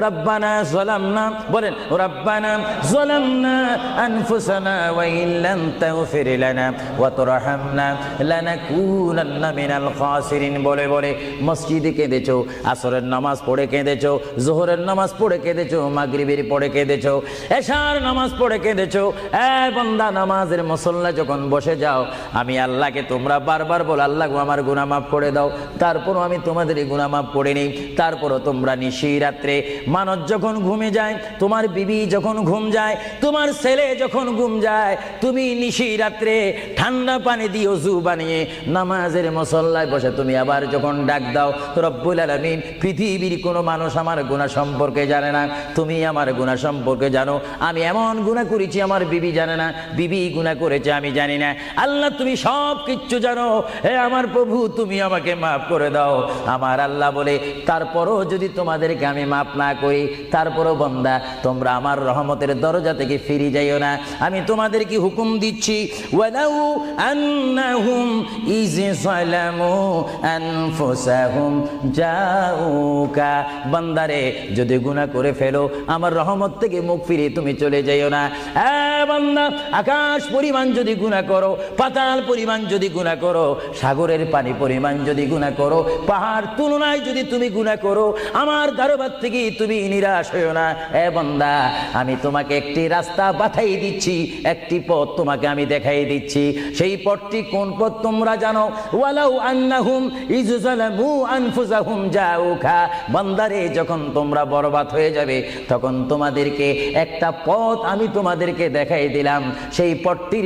রব্বানা যালামনা, বলেন রব্বানা যালামনা আনফুসানা ওয়া ইল্লাম তাগফির লানা ওয়া তারহামনা লানাকুনান্না মিনাল খাসিরিন বলে বলে মসজিদে কেঁদেছো, আসরের নামাজ পড়ে কেঁদেছো, যোহরের নামাজ পড়ে কেঁদেছো, মাগরিবের পড়ে কেঁদেছো, এশার নামাজ পড়ে কেঁদেছো। এ বান্দা, নামাজের মুসল্লা যখন বসে যাও, আমি আল্লাহকে তোমরা বারবার বলো, আল্লাহ গো আমার গুনাহ মাফ করে দাও। তারপরও আমি তোমাদের গুনাহ মাফ করে নিই। তারপরও তোমরা নিশি রাত্রে, মানুষ যখন ঘুমে যায়, তোমার বিবি যখন ঘুম যায়, তোমার ছেলে যখন ঘুম যায়, তুমি নিশি রাত্রে ঠান্ডা পানি দিয়ে ওযু বানিয়ে নামাজের মুসল্লায় বসে তুমি আবার যখন ডাক দাও, রব্বুল আলামিন, পৃথিবীর কোনো মানুষ আমার গুনাহ সম্পর্কে জানে না, তুমি আমার গুনাহ সম্পর্কে জানো। আমি এমন গুনাহ করেছি আমার বিবি জানে না, বিবি গুনাহ করেছে আমি জানি না। আল্লাহ তুমি সব কিচ্ছু জানো, হে আমার প্রভু তুমি আমাকে মাফ করে দাও। আমার আল্লাহ বলে, তারপরও যদি তোমাদেরকে আমি মাফ না করি, তারপরও বান্দা তোমরা আমার রহমতের দরজা থেকে ফিরে যাইও না। আমি তোমাদেরকে হুকুম দিচ্ছি, ওয়ালাউ আন্নাহুম ইয যালামু আনফুসাহুম জাউকা, বান্দারে যদি গুনাহ করে ফেলো, আমার রহমত থেকে মুখ ফিরিয়ে তুমি চলে যাইও না। বান্দা, আকাশ পরিমাণ যদি গুনাহ করো, পাতাল পরিমাণ যদি গুনাহ করো, সাগরের পানি পরিমাণ যদি গুনাহ করো, পাহাড় তুলনায় যদি তুমি গুনাহ করো, আমার দরবার থেকে তুমি নিরাশ হইও না। বান্দা, আমি তোমাকে একটি রাস্তা বাতাই দিচ্ছি, একটি পথ তোমাকে আমি দেখাই দিচ্ছি। সেই পথটি কোন পথ তোমরা জানো? ওয়ালাউ আন্নাহুম ইয যালামু আনফুসাহুম জাউকা, বান্দারে যখন তোমরা বরবাদ হয়ে যাবে, তখন তোমাদেরকে একটা পথ আমি তোমাদেরকে দেখাই দিলাম। সেই পথটির